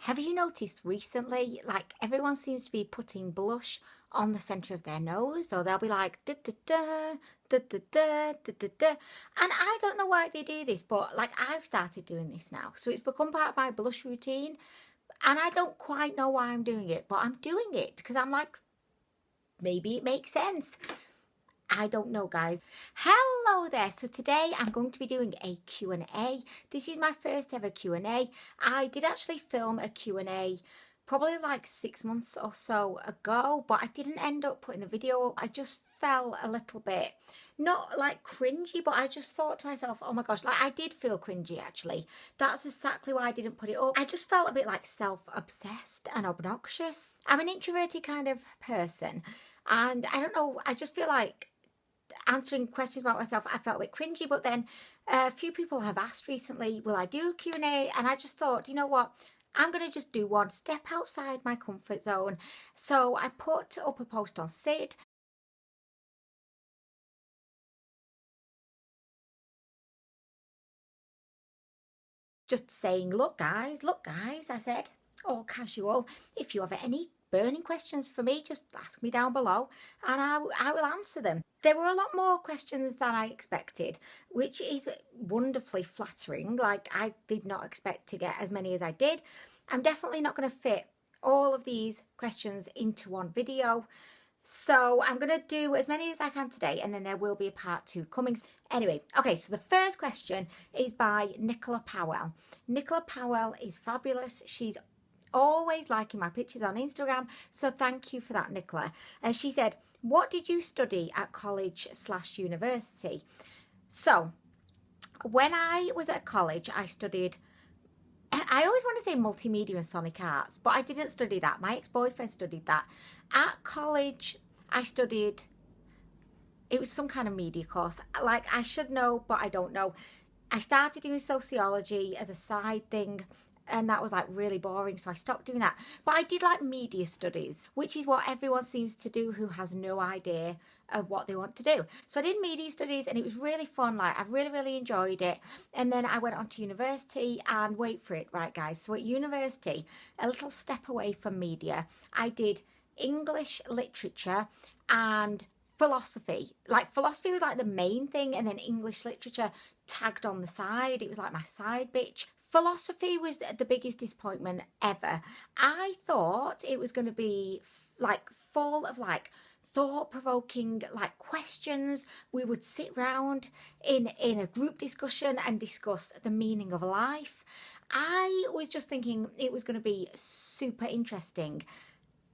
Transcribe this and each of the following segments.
Have you noticed recently, like everyone seems to be putting blush on the centre of their nose, so they'll be like da da da da da da da da da. And I don't know why they do this, but like I've started doing this now, so it's become part of my blush routine. And I don't quite know why I'm doing it, but I'm doing it because I'm like, maybe it makes sense. I don't know, guys. Hello there. So today I'm going to be doing a Q&A. This is my first ever Q&A. I did actually film a Q&A probably like 6 months or so ago, but I didn't end up putting the video up. I just felt a little bit, not like cringy, but I just thought to myself, oh my gosh, like I did feel cringy actually. That's exactly why I didn't put it up. I just felt a bit like self-obsessed and obnoxious. I'm an introverted kind of person, and I don't know, I just feel like answering questions about myself, I felt a bit cringy. But then a few people have asked recently, will I do a Q&A? And I just thought, you know what, I'm going to just do one, step outside my comfort zone. So I put up a post on Sid, just saying, look guys, I said, all casual, if you have any burning questions for me, just ask me down below and I will answer them. There were a lot more questions than I expected, which is wonderfully flattering. Like I did not expect to get as many as I did. I'm definitely not going to fit all of these questions into one video, so I'm going to do as many as I can today, and then there will be a part 2 coming. Anyway, okay, so the first question is by Nicola Powell. Nicola Powell is fabulous. She's always liking my pictures on Instagram, so thank you for that, Nicola. And she said, what did you study at college/university? So when I was at college, I studied, I always want to say multimedia and sonic arts, but I didn't study that. My ex-boyfriend studied that. At college, I studied, it was some kind of media course. Like I should know, but I don't know. I started doing sociology as a side thing, and that was like really boring, so I stopped doing that. But I did like media studies, which is what everyone seems to do who has no idea of what they want to do. So I did media studies and it was really fun. Like I really enjoyed it. And then I went on to university, and wait for it, right guys, so at university, a little step away from media, I did English literature and philosophy. Like philosophy was like the main thing, and then English literature tagged on the side. It was like my side bitch. Philosophy was the biggest disappointment ever. I thought it was going to be like full of like thought-provoking like questions. We would sit round in a group discussion and discuss the meaning of life. I was just thinking it was going to be super interesting,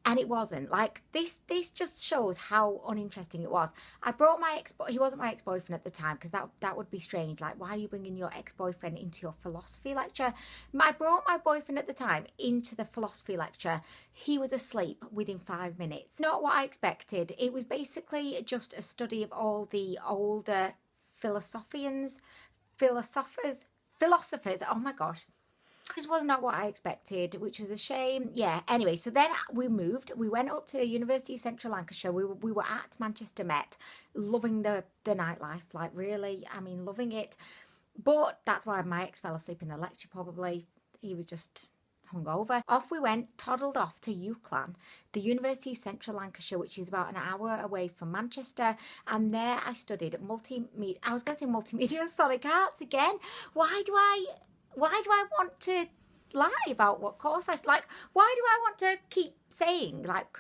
and it wasn't. Like this just shows how uninteresting it was. I brought my he wasn't my ex-boyfriend at the time, because that would be strange. Like, why are you bringing your ex-boyfriend into your philosophy lecture? I brought my boyfriend at the time into the philosophy lecture. He was asleep within 5 minutes. Not what I expected. It was basically just a study of all the older philosophers. Oh my gosh. This was not what I expected, which was a shame. Yeah, anyway, so then we moved. We went up to the University of Central Lancashire. We were at Manchester Met, loving the nightlife, like really, I mean, loving it. But that's why my ex fell asleep in the lecture probably. He was just hungover. Off we went, toddled off to UCLan, the University of Central Lancashire, which is about an hour away from Manchester. And there I studied multimedia. I was going to say multimedia and sonic arts again. Why do I want to lie about what course I like? Why do I want to keep saying like?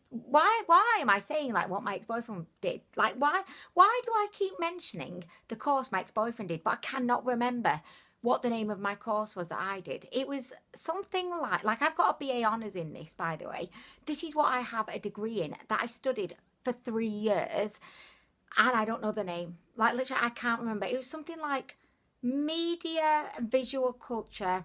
Why am I saying like what my ex-boyfriend did? Like why do I keep mentioning the course my ex-boyfriend did, but I cannot remember what the name of my course was that I did? It was something like I've got a BA honours in this, by the way. This is what I have a degree in that I studied for 3 years, and I don't know the name. Like literally, I can't remember. It was something like media and visual culture.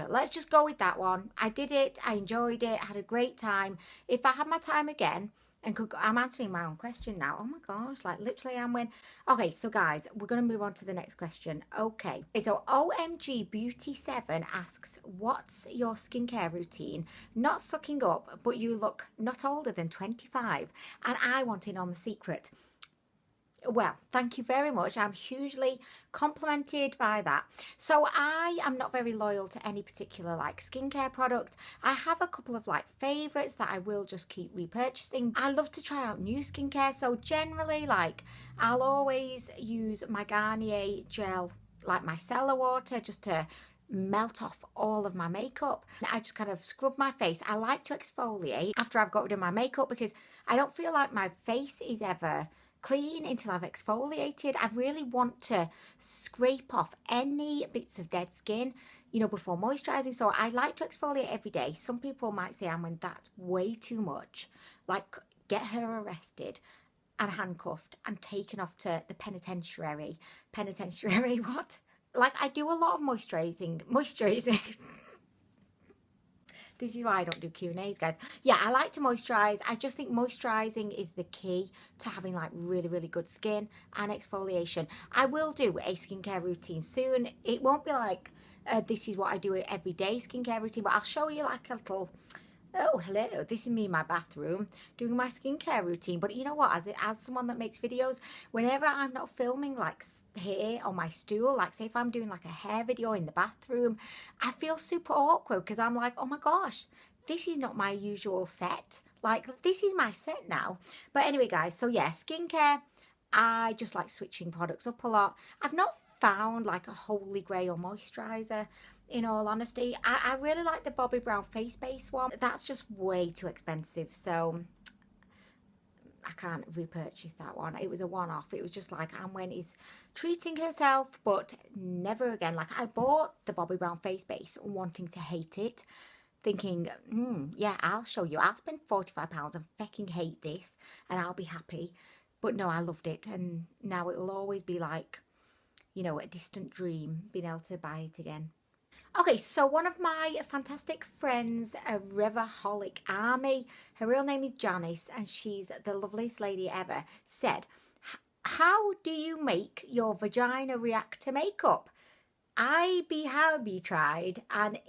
Let's just go with that one. I did it. I enjoyed it. I had a great time. If I had my time again and could, I'm answering my own question now. Oh my gosh, like literally Anwen. Okay, so guys, we're going to move on to the next question. Okay, so OMG Beauty 7 asks, what's your skincare routine? Not sucking up, but you look not older than 25, and I want in on the secret. Well, thank you very much. I'm hugely complimented by that. So I am not very loyal to any particular like skincare product. I have a couple of like favorites that I will just keep repurchasing. I love to try out new skincare. So generally like I'll always use my Garnier gel, like micellar water, just to melt off all of my makeup. I just kind of scrub my face. I like to exfoliate after I've got rid of my makeup because I don't feel like my face is ever clean until I've exfoliated. I really want to scrape off any bits of dead skin, you know, before moisturising. So I like to exfoliate every day. Some people might say, Anwen, that's way too much. Like, get her arrested and handcuffed and taken off to the penitentiary. Penitentiary, what? Like, I do a lot of moisturising. This is why I don't do Q&As, guys. Yeah, I like to moisturise. I just think moisturising is the key to having like really, really good skin and exfoliation. I will do a skincare routine soon. It won't be like this is what I do every day skincare routine, but I'll show you like a little... Oh, hello, this is me in my bathroom doing my skincare routine. But you know what, as someone that makes videos, whenever I'm not filming like here on my stool, like say if I'm doing like a hair video in the bathroom, I feel super awkward because I'm like, oh my gosh, this is not my usual set. Like, this is my set now. But anyway, guys, so yeah, skincare, I just like switching products up a lot. I've not found like a holy grail moisturiser. In all honesty, I really like the Bobbi Brown face base one. That's just way too expensive, so I can't repurchase that one. It was a one-off. It was just like Anwen is treating herself, but never again. Like, I bought the Bobbi Brown face base wanting to hate it, thinking, yeah, I'll show you. I'll spend £45 and fucking hate this and I'll be happy. But no, I loved it, and now it will always be like, you know, a distant dream being able to buy it again. Okay, so one of my fantastic friends, a Riverholic Army, her real name is Janice, and she's the loveliest lady ever, said, how do you make your vagina react to makeup? I have tried, and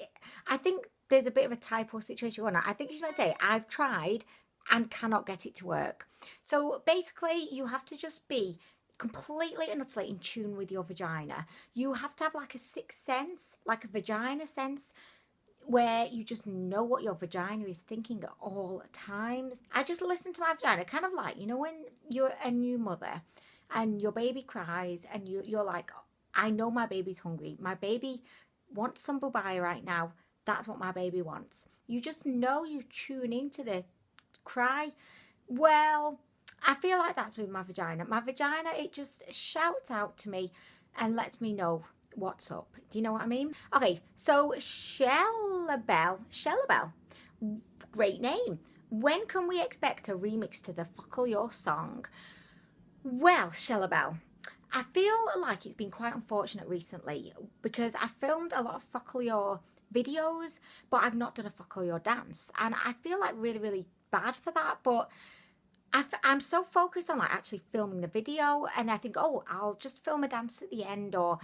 I think there's a bit of a typo situation going on. I think she's meant to say, I've tried and cannot get it to work. So basically, you have to just be completely and utterly in tune with your vagina. You have to have like a sixth sense, like a vagina sense, where you just know what your vagina is thinking at all times. I just listen to my vagina, kind of like, you know, when you're a new mother and your baby cries and you're like, I know my baby's hungry. My baby wants some bubaya right now. That's what my baby wants. You just know, you tune into the cry. Well, I feel like that's with my vagina. My vagina, it just shouts out to me and lets me know what's up. Do you know what I mean? Okay, so Shellabelle, great name. When can we expect a remix to the Fuckle Your song? Well, Shellabelle, I feel like it's been quite unfortunate recently because I filmed a lot of Fuckle Your videos, but I've not done a Fuckle Your dance. And I feel like really, really bad for that, but I'm so focused on like actually filming the video, and I think, oh, I'll just film a dance at the end, and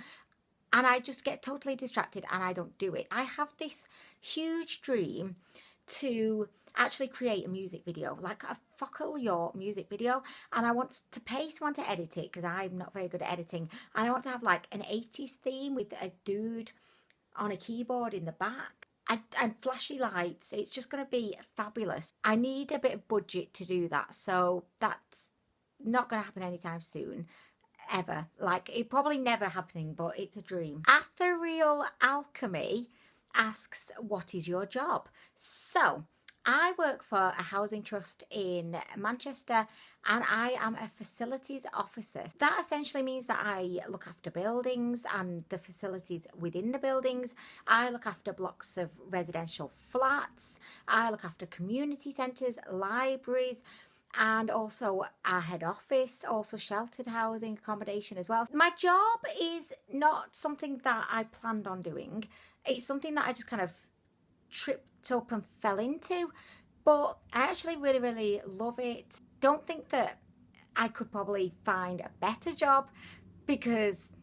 I just get totally distracted and I don't do it. I have this huge dream to actually create a music video, like a Fuckle Your music video, and I want to pay someone to edit it because I'm not very good at editing, and I want to have like an 80s theme with a dude on a keyboard in the back. And flashy lights. It's just going to be fabulous. I need a bit of budget to do that, so that's not going to happen anytime soon, ever. Like, it probably never happening, but it's a dream. Ethereal Alchemy asks, what is your job? So I work for a housing trust in Manchester, and I am a facilities officer. That essentially means that I look after buildings and the facilities within the buildings. I look after blocks of residential flats. I look after community centres, libraries, and also our head office, also sheltered housing accommodation as well. My job is not something that I planned on doing. It's something that I just kind of tripped up and fell into, but I actually really, really love it. Don't think that I could probably find a better job because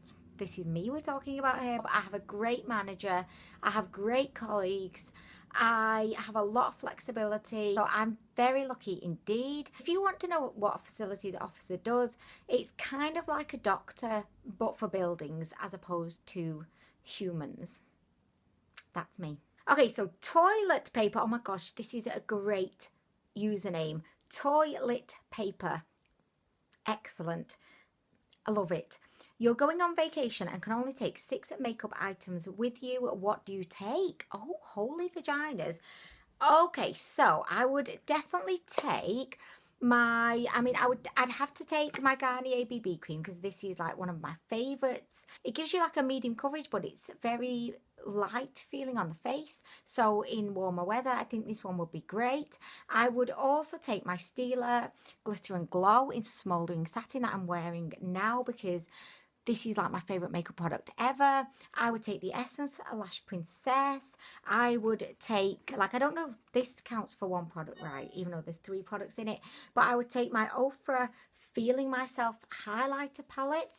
this is me we're talking about here, but I have a great manager, I have great colleagues, I have a lot of flexibility, so I'm very lucky indeed. If you want to know what a facilities officer does, it's kind of like a doctor but for buildings as opposed to humans. That's me. Okay, so toilet paper. Oh my gosh, this is a great username. Toilet paper. Excellent. I love it. You're going on vacation and can only take 6 makeup items with you. What do you take? Oh, holy vaginas. Okay, so I would definitely take I'd have to take my Garnier BB cream because this is like one of my favourites. It gives you like a medium coverage, but it's very light feeling on the face. So in warmer weather, I think this one would be great. I would also take my Stila Glitter and Glow in Smouldering Satin that I'm wearing now because this is like my favourite makeup product ever. I would take the Essence Lash Princess. I would take, like, I don't know if this counts for one product, right? Even though there's 3 products in it. But I would take my Ofra Feeling Myself highlighter palette.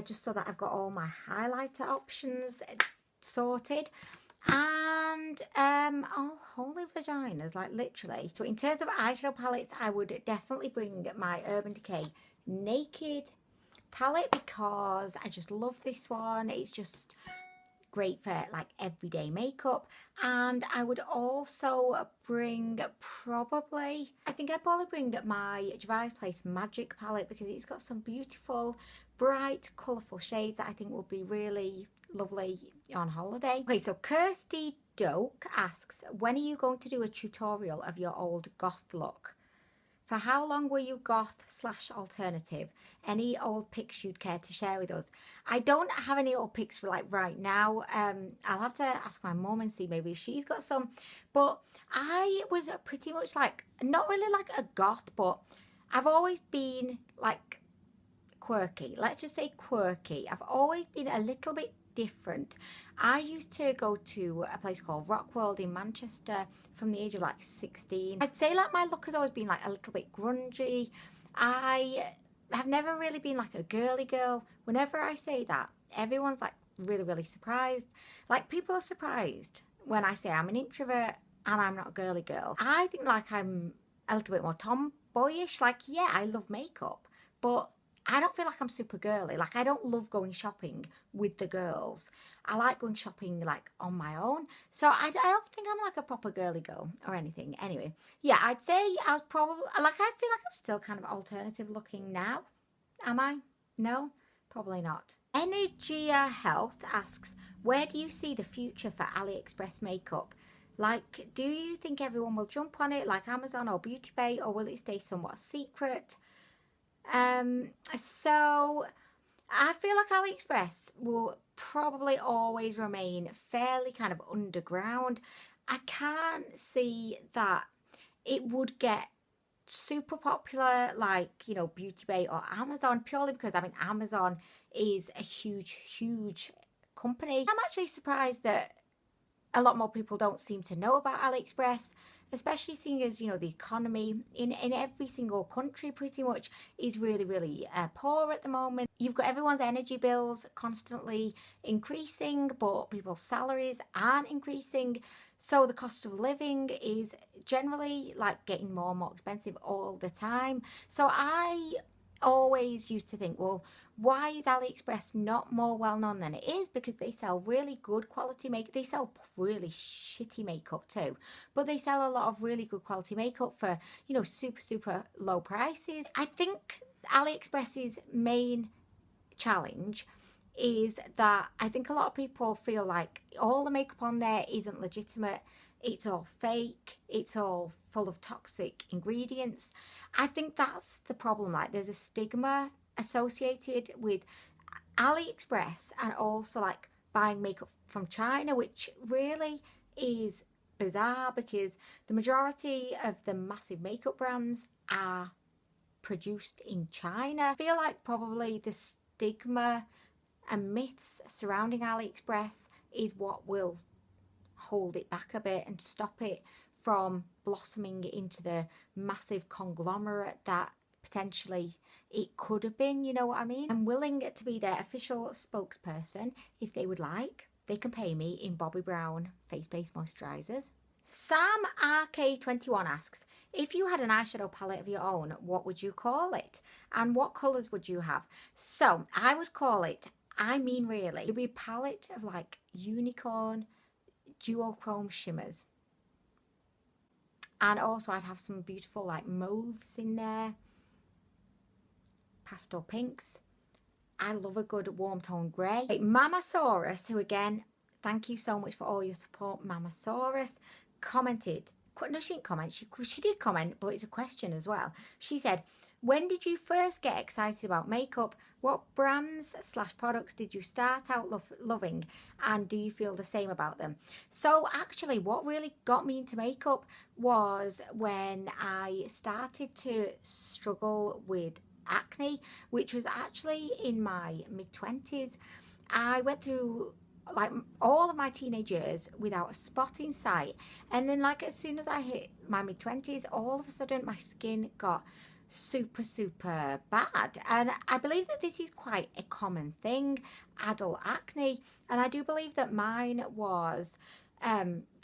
Just so that I've got all my highlighter options sorted. And, oh, holy vaginas, like literally. So in terms of eyeshadow palettes, I would definitely bring my Urban Decay Naked palette because I just love this one. It's just great for like everyday makeup. And I would also bring I'd probably bring my Gervais Place Magic palette because it's got some beautiful, bright, colourful shades that I think would be really lovely on holiday. Okay, so Kirsty Doak asks, when are you going to do a tutorial of your old goth look? For how long were you goth/alternative? Any old pics you'd care to share with us? I don't have any old pics for like right now. I'll have to ask my mum and see maybe she's got some. But I was pretty much like, not really like a goth, but I've always been like quirky. Let's just say quirky. I've always been a little bit different. I used to go to a place called Rockworld in Manchester from the age of like 16. I'd say like my look has always been like a little bit grungy. I have never really been like a girly girl. Whenever I say that, everyone's like really surprised. Like people are surprised when I say I'm an introvert and I'm not a girly girl. I think like I'm a little bit more tomboyish. Like, yeah, I love makeup, but I don't feel like I'm super girly. Like, I don't love going shopping with the girls. I like going shopping, like, on my own. So, I don't think I'm, like, a proper girly girl or anything. Anyway, yeah, I'd say I was probably, like, I feel like I'm still kind of alternative looking now. Am I? No? Probably not. Energia Health asks, where do you see the future for Aliexpress makeup? Like, do you think everyone will jump on it, like Amazon or Beauty Bay, or will it stay somewhat secret? So I feel like Aliexpress will probably always remain fairly kind of underground. I can't see that it would get super popular like, you know, Beauty Bay or Amazon, purely because, I mean, Amazon is a huge company. I'm actually surprised that a lot more people don't seem to know about Aliexpress, especially seeing as, you know, the economy in every single country pretty much is really poor at the moment. You've got everyone's energy bills constantly increasing, but people's salaries aren't increasing. So the cost of living is generally like getting more and more expensive all the time. So I always used to think, well, why is Aliexpress not more well known than it is? Because they sell really good quality makeup. They sell really shitty makeup too, but they sell a lot of really good quality makeup for, you know, super low prices. I think Aliexpress's main challenge is that I think a lot of people feel like all the makeup on there isn't legitimate. It's all fake. It's all full of toxic ingredients. I think that's the problem. Like, there's a stigma associated with Aliexpress and also like buying makeup from China, which really is bizarre because the majority of the massive makeup brands are produced in China. I feel like probably the stigma and myths surrounding Aliexpress is what will hold it back a bit and stop it from blossoming into the massive conglomerate that potentially it could have been, you know what I mean? I'm willing to be their official spokesperson if they would like. They can pay me in Bobbi Brown face-based moisturisers. Sam RK21 asks, if you had an eyeshadow palette of your own, what would you call it? And what colours would you have? So I would call it, I mean really, it would be a palette of like unicorn duochrome shimmers. And also I'd have some beautiful like mauves in there, pastel pinks. I love a good warm tone grey. Mamasaurus, who again, thank you so much for all your support. Mamasaurus commented, no, she didn't comment, she did comment, but it's a question as well. She said, when did you first get excited about makeup? What brands / products did you start out loving, and do you feel the same about them? So actually what really got me into makeup was when I started to struggle with acne, which was actually in my mid-20s. I went through like all of my teenage years without a spot in sight, and then like as soon as I hit my mid-20s, all of a sudden my skin got super bad. And I believe that this is quite a common thing, adult acne, and I do believe that mine was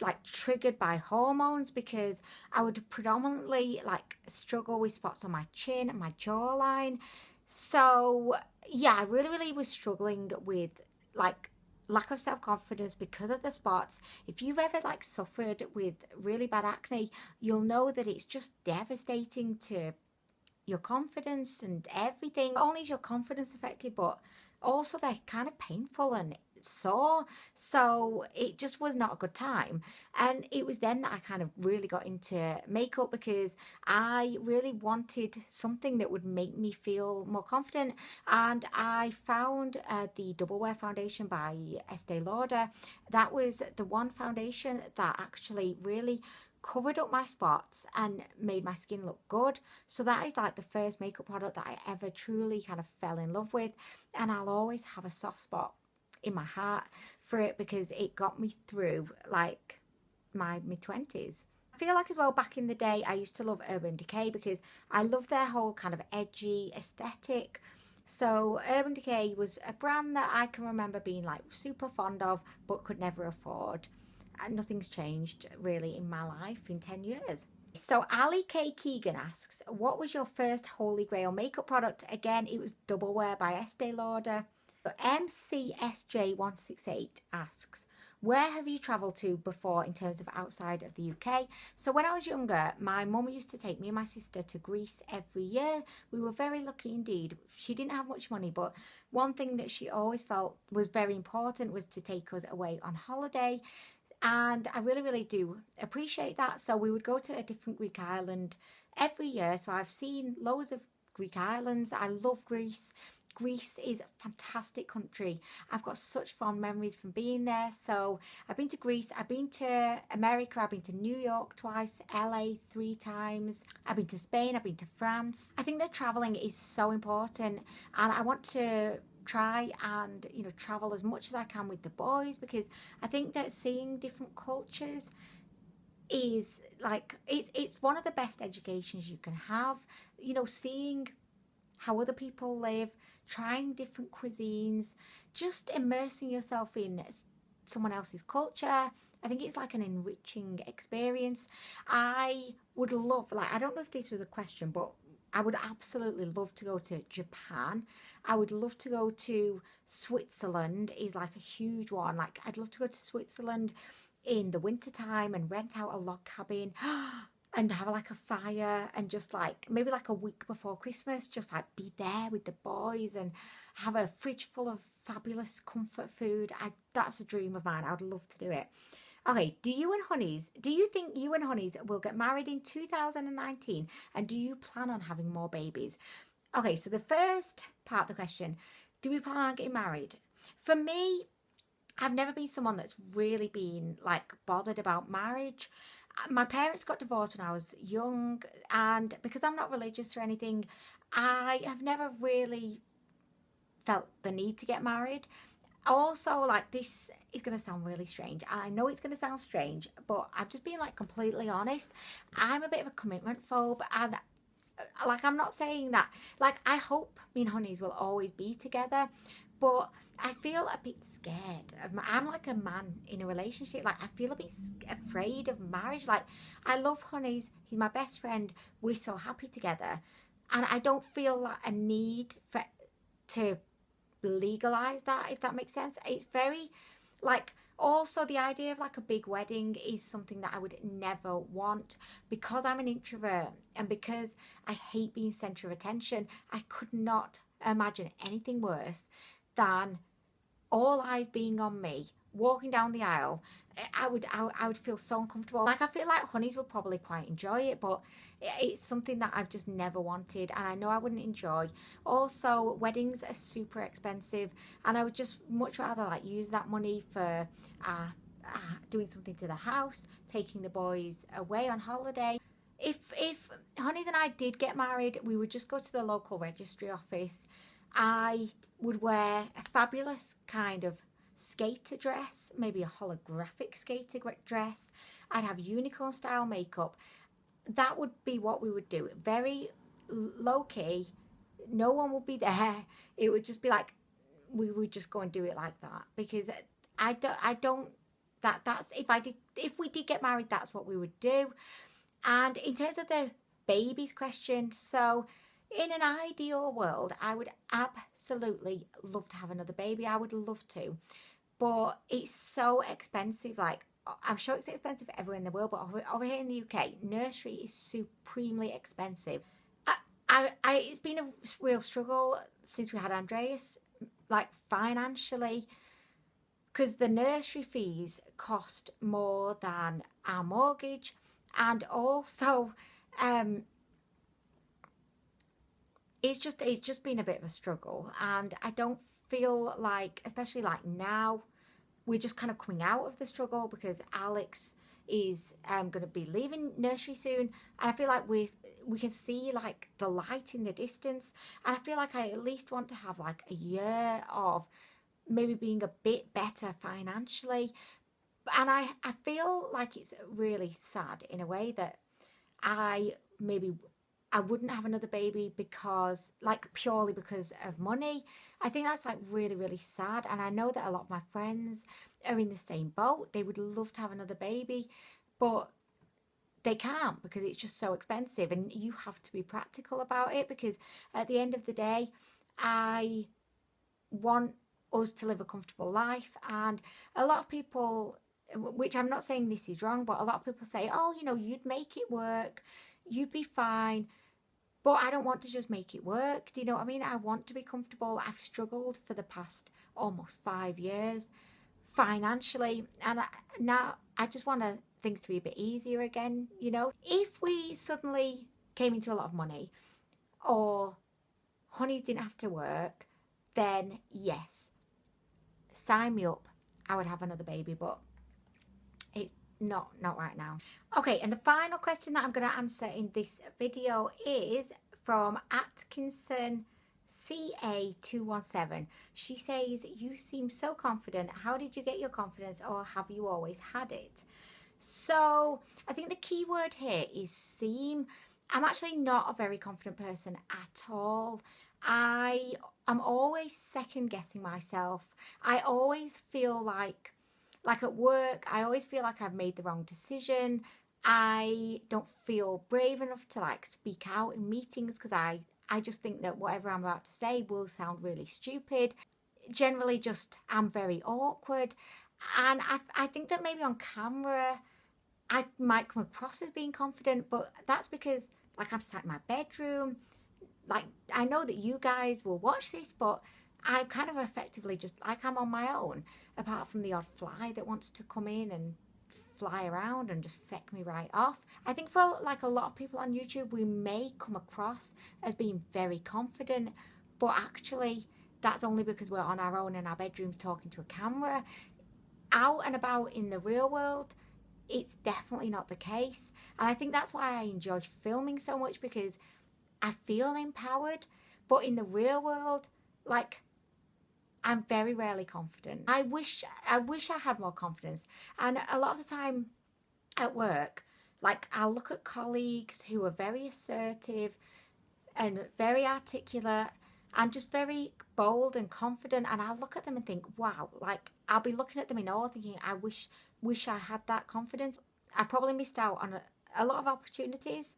like triggered by hormones, because I would predominantly like struggle with spots on my chin and my jawline. So yeah, I really was struggling with like lack of self-confidence because of the spots. If you've ever like suffered with really bad acne, you'll know that it's just devastating to your confidence and everything. Not only is your confidence affected, but also they're kind of painful and sore. So it just was not a good time. And it was then that I kind of really got into makeup, because I really wanted something that would make me feel more confident. And I found the Double Wear foundation by Estee Lauder. That was the one foundation that actually really covered up my spots and made my skin look good. So that is like the first makeup product that I ever truly kind of fell in love with, and I'll always have a soft spot in my heart for it because it got me through like my mid-20s. I feel like as well, back in the day I used to love Urban Decay because I love their whole kind of edgy aesthetic. So Urban Decay was a brand that I can remember being like super fond of but could never afford. And nothing's changed really in my life in 10 years. So Ali K. Keegan asks, what was your first holy grail makeup product? Again, it was Double Wear by Estee Lauder. So MCSJ168 asks, where have you travelled to before in terms of outside of the UK? So when I was younger, my mum used to take me and my sister to Greece every year. We were very lucky indeed. She didn't have much money, but one thing that she always felt was very important was to take us away on holiday. And I really do appreciate that. So we would go to a different Greek island every year. So I've seen loads of Greek islands. I love Greece. Greece is a fantastic country. I've got such fond memories from being there. So I've been to Greece, I've been to America, I've been to New York twice, LA 3 times. I've been to Spain, I've been to France. I think that traveling is so important, and I want to try and travel as much as I can with the boys, because I think that seeing different cultures is like it's one of the best educations you can have. Seeing how other people live, trying different cuisines, just immersing yourself in someone else's culture. I think it's like an enriching experience. I would love, I don't know if this was a question, but I would absolutely love to go to Japan. I would love to go to Switzerland, is like a huge one. Like I'd love to go to Switzerland in the winter time and rent out a log cabin and have like a fire, and just like maybe like a week before Christmas, just like be there with the boys and have a fridge full of fabulous comfort food. That's a dream of mine. I would love to do it. Okay, do you think you and Honeys will get married in 2019, and do you plan on having more babies? Okay, so the first part of the question, do we plan on getting married? For me, I've never been someone that's really been like bothered about marriage. My parents got divorced when I was young, and because I'm not religious or anything, I have never really felt the need to get married. Also, like, this is going to sound really strange, and I know it's going to sound strange, but I'm just being like completely honest. I'm a bit of a commitment phobe, and like, I'm not saying that, like, I hope me and Honeys will always be together, but I feel a bit scared of I'm like a man in a relationship. Like, I feel a bit afraid of marriage. Like, I love Honeys. He's my best friend. We're so happy together. And I don't feel like a need to legalize that, if that makes sense. It's very, like, also the idea of like a big wedding is something that I would never want, because I'm an introvert and because I hate being center of attention. I could not imagine anything worse than all eyes being on me walking down the aisle. I would feel so uncomfortable. Like, I feel like Honeys would probably quite enjoy it, but it's something that I've just never wanted, and I know I wouldn't enjoy. Also, weddings are super expensive, and I would just much rather like use that money for doing something to the house, taking the boys away on holiday. If Honeys and I did get married, we would just go to the local registry office. I would wear a fabulous kind of skater dress, maybe a holographic skater dress. I'd have unicorn style makeup. That would be what we would do. Very low key. No one would be there. It would just be like, we would just go and do it like that, because that's if we did get married, that's what we would do. And in terms of the babies question, so in an ideal world, I would absolutely love to have another baby. I would love to, but it's so expensive. Like, I'm sure it's expensive everywhere in the world, but over here in the UK, nursery is supremely expensive. It's been a real struggle since we had Andreas, like financially, because the nursery fees cost more than our mortgage, and also it's just been a bit of a struggle. And I don't feel like, especially like now, we're just kind of coming out of the struggle, because Alex is going to be leaving nursery soon, and I feel like we can see like the light in the distance. And I feel like I at least want to have like a year of maybe being a bit better financially. And I feel like it's really sad in a way that I wouldn't have another baby because, like, purely because of money. I think that's like really, really sad. And I know that a lot of my friends are in the same boat. They would love to have another baby, but they can't, because it's just so expensive. And you have to be practical about it, because at the end of the day, I want us to live a comfortable life. And a lot of people, which I'm not saying this is wrong, but a lot of people say, oh, you'd make it work, you'd be fine. But I don't want to just make it work. Do you know what I mean? I want to be comfortable. I've struggled for the past almost 5 years financially, and now I just want things to be a bit easier again. If we suddenly came into a lot of money, or Honeys didn't have to work, then yes, sign me up. I would have another baby, but it's not right now. Okay, and the final question that I'm going to answer in this video is from Atkinson CA217. She says, you seem so confident. How did you get your confidence, or have you always had it? So I think the key word here is seem. I'm actually not a very confident person at all. I'm always second guessing myself. I always feel like at work, I always feel like I've made the wrong decision. I don't feel brave enough to like speak out in meetings, because I just think that whatever I'm about to say will sound really stupid. Generally, I'm very awkward. And I think that maybe on camera, I might come across as being confident, but that's because like I'm sat in my bedroom. Like, I know that you guys will watch this, but I'm kind of effectively just like I'm on my own, apart from the odd fly that wants to come in and fly around and just feck me right off. I think for like a lot of people on YouTube, we may come across as being very confident, but actually that's only because we're on our own in our bedrooms talking to a camera. Out and about in the real world, it's definitely not the case. And I think that's why I enjoy filming so much, because I feel empowered. But in the real world, like, I'm very rarely confident. I wish I had more confidence. And a lot of the time at work, like, I'll look at colleagues who are very assertive, and very articulate and just very bold and confident, and I'll look at them and think, wow, like I'll be looking at them in awe thinking, I wish I had that confidence. I probably missed out on a lot of opportunities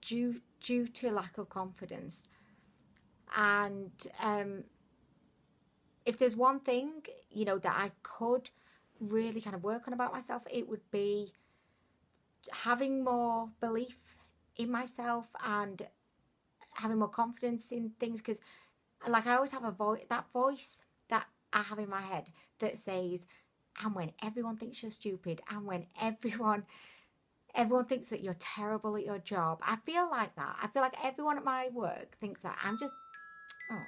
due to lack of confidence. And if there's one thing, you know, that I could really kind of work on about myself, it would be having more belief in myself and having more confidence in things. Because like I always have that voice that I have in my head that says, and when everyone thinks you're stupid, and when everyone thinks that you're terrible at your job. I feel like that. I feel like everyone at my work thinks that I'm just, oh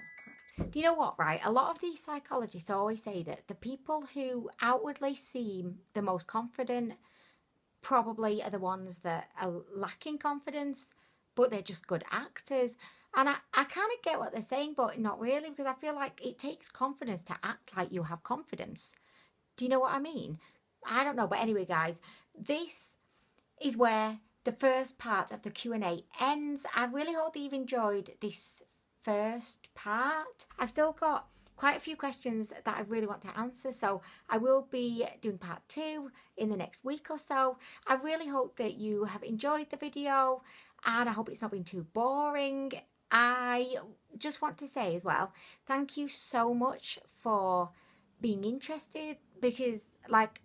crap. Do you know what, right? A lot of these psychologists always say that the people who outwardly seem the most confident probably are the ones that are lacking confidence, but they're just good actors. And I kind of get what they're saying, but not really, because I feel like it takes confidence to act like you have confidence. Do you know what I mean? I don't know, but anyway, guys, this is where the first part of the Q&A ends. I really hope that you've enjoyed this first part. I've still got quite a few questions that I really want to answer, so I will be doing part 2 in the next week or so. I really hope that you have enjoyed the video, and I hope it's not been too boring. I just want to say as well, thank you so much for being interested, because like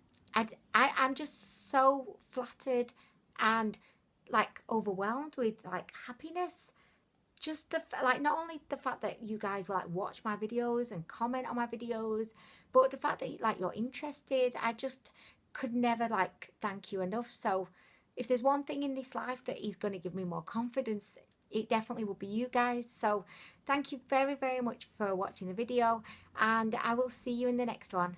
I'm just so flattered and like overwhelmed with like happiness. Just the like, not only the fact that you guys will like watch my videos and comment on my videos, but the fact that like you're interested. I just could never like thank you enough. So if there's one thing in this life that is going to give me more confidence, it definitely will be you guys. So thank you very, very much for watching the video, and I will see you in the next one.